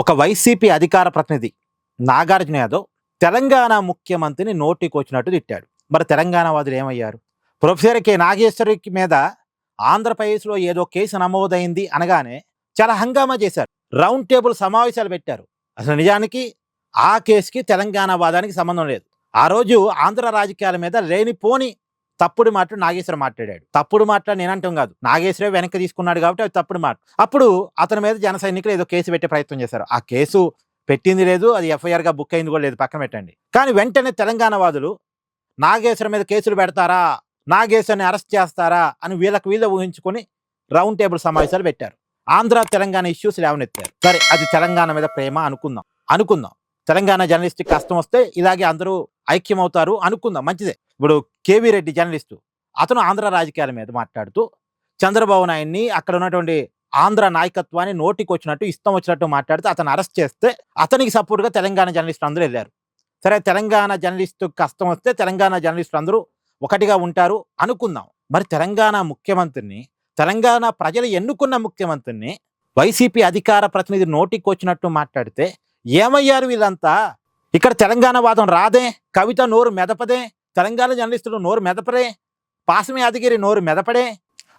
ఒక వైసీపీ అధికార ప్రతినిధి నాగార్జున యాదవ్ తెలంగాణ ముఖ్యమంత్రిని నోటికొచ్చినట్టు తిట్టాడు. మరి తెలంగాణ వాదులు ఏమయ్యారు? ప్రొఫెసర్ నాగేశ్వరికి మీద ఆంధ్రప్రదేశ్లో ఏదో కేసు నమోదైంది అనగానే చాలా హంగామా చేశారు. రౌండ్ టేబుల్ సమావేశాలు పెట్టారు. అసలు నిజానికి ఆ కేసుకి తెలంగాణ వాదానికి సంబంధం లేదు. ఆ రోజు ఆంధ్ర రాజకీయాల మీద లేనిపోని తప్పుడు మాటలు నాగేశ్వర మాట్లాడాడు. తప్పుడు మాటలు నేనంటాం కాదు, నాగేశ్వరే వెనక్కి తీసుకున్నాడు కాబట్టి అది తప్పుడు మాట. అప్పుడు అతని మీద జన సైనికులు ఏదో కేసు పెట్టే ప్రయత్నం చేశారు. ఆ కేసు పెట్టింది లేదు, అది ఎఫ్ఐఆర్గా బుక్ అయింది కూడా లేదు, పక్కన పెట్టండి. కానీ వెంటనే తెలంగాణ వాదులు నాగేశ్వర మీద కేసులు పెడతారా, నాగేశ్వరిని అరెస్ట్ చేస్తారా అని వీళ్ళ ఊహించుకొని రౌండ్ టేబుల్ సమావేశాలు పెట్టారు. ఆంధ్ర తెలంగాణ ఇష్యూస్ లేవనెత్తారు. సరే, అది తెలంగాణ మీద ప్రేమ అనుకుందాం. తెలంగాణ జర్నలిస్ట్కి కష్టం వస్తే ఇలాగే అందరూ ఐక్యమవుతారు అనుకుందాం, మంచిదే. ఇప్పుడు కేవీ రెడ్డి జర్నలిస్టు, అతను ఆంధ్ర రాజకీయాల మీద మాట్లాడుతూ చంద్రబాబు నాయుడిని, అక్కడ ఉన్నటువంటి ఆంధ్ర నాయకత్వాన్ని నోటికొచ్చినట్టు ఇష్టం వచ్చినట్టు మాట్లాడితే అతను అరెస్ట్ చేస్తే అతనికి సపోర్ట్గా తెలంగాణ జర్నలిస్టులు అందరూ వెళ్ళారు. సరే, తెలంగాణ జర్నలిస్టు కష్టం వస్తే తెలంగాణ జర్నలిస్టులు అందరూ ఒకటిగా ఉంటారు అనుకుందాం. మరి తెలంగాణ ముఖ్యమంత్రిని, తెలంగాణ ప్రజలు ఎన్నుకున్న ముఖ్యమంత్రిని వైసీపీ అధికార ప్రతినిధి నోటికొచ్చినట్టు మాట్లాడితే ఏమయ్యారు వీళ్ళంతా? ఇక్కడ తెలంగాణ వాదం రాదే, కవిత నోరు మెదపదే, తెలంగాణ జర్నలిస్టులు నోరు మెదపరే, పాసమి యాదగిరి నోరు మెదపడే.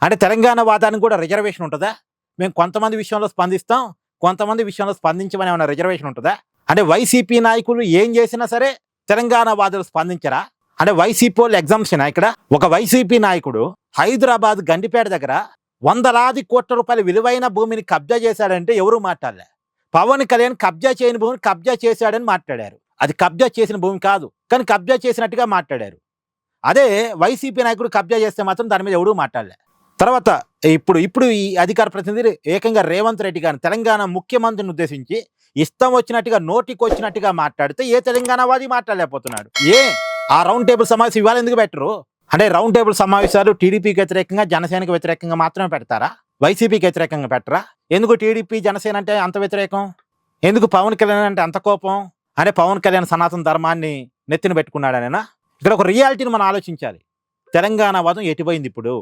అంటే తెలంగాణ వాదానికి కూడా రిజర్వేషన్ ఉంటుందా? మేము కొంతమంది విషయంలో స్పందిస్తాం, కొంతమంది విషయంలో స్పందించమని ఏమైనా రిజర్వేషన్ ఉంటుందా? అంటే వైసీపీ నాయకులు ఏం చేసినా సరే తెలంగాణ వాదులు స్పందించరా? అంటే వైసీపీ వాళ్ళు ఎగ్జామ్షనా? ఇక్కడ ఒక వైసీపీ నాయకుడు హైదరాబాద్ గండిపేట దగ్గర 100 కోట్ల రూపాయల విలువైన భూమిని కబ్జా చేశాడంటే ఎవరు మాట్లాడలే. పవన్ కళ్యాణ్ కబ్జా చేయని భూమిని కబ్జా చేశాడని మాట్లాడారు. అది కబ్జా చేసిన భూమి కాదు, కానీ కబ్జా చేసినట్టుగా మాట్లాడారు. అదే వైసీపీ నాయకుడు కబ్జా చేస్తే మాత్రం దాని మీద ఎవడూ మాట్లాడలే. తర్వాత ఇప్పుడు ఈ అధికార ప్రతినిధి ఏకంగా రేవంత్ రెడ్డి గారిని, తెలంగాణ ముఖ్యమంత్రిని ఉద్దేశించి ఇష్టం వచ్చినట్టుగా నోటికొచ్చినట్టుగా మాట్లాడితే ఏ తెలంగాణ వాది మాట్లాడలేకపోతున్నాడు. ఆ రౌండ్ టేబుల్ సమావేశం ఇవాళ ఎందుకు పెట్టరు? అంటే రౌండ్ టేబుల్ సమావేశాలు టీడీపీకి వ్యతిరేకంగా, జనసేనకి వ్యతిరేకంగా మాత్రమే పెడతారా? వైసీపీకి వ్యతిరేకంగా పెట్టరా? ఎందుకు టీడీపీ జనసేన అంటే అంత వ్యతిరేకం? ఎందుకు పవన్ కళ్యాణ్ అంటే అంత కోపం? అంటే పవన్ కళ్యాణ్ సనాతన ధర్మాన్ని నెత్తిన పెట్టుకున్నాడనేనా? ఇక్కడ ఒక రియాలిటీని మనం ఆలోచించాలి. తెలంగాణ వాదం ఎటుపోయింది? ఇప్పుడు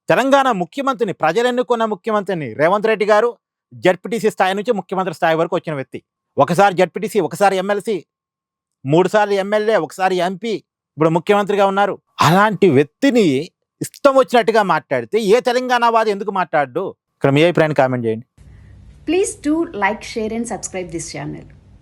తెలంగాణ ముఖ్యమంత్రిని, ప్రజలు ఎన్నుకున్న ముఖ్యమంత్రిని రేవంత్ రెడ్డి గారు జడ్పీటీసీ స్థాయి నుంచి ముఖ్యమంత్రి స్థాయి వరకు వచ్చిన వ్యక్తి. ఒకసారి జడ్పీటీసీ, ఒకసారి ఎమ్మెల్సీ, 3 సార్లు ఎమ్మెల్యే, ఒకసారి ఎంపీ, ఇప్పుడు ముఖ్యమంత్రిగా ఉన్నారు. అలాంటి వ్యక్తిని ఇష్టం వచ్చినట్టుగా మాట్లాడితే ఏ తెలంగాణ వాది ఎందుకు మాట్లాడు? ఇక్కడ మీ అభిప్రాయాన్ని కామెంట్ చేయండి. Please do like, share and subscribe this channel.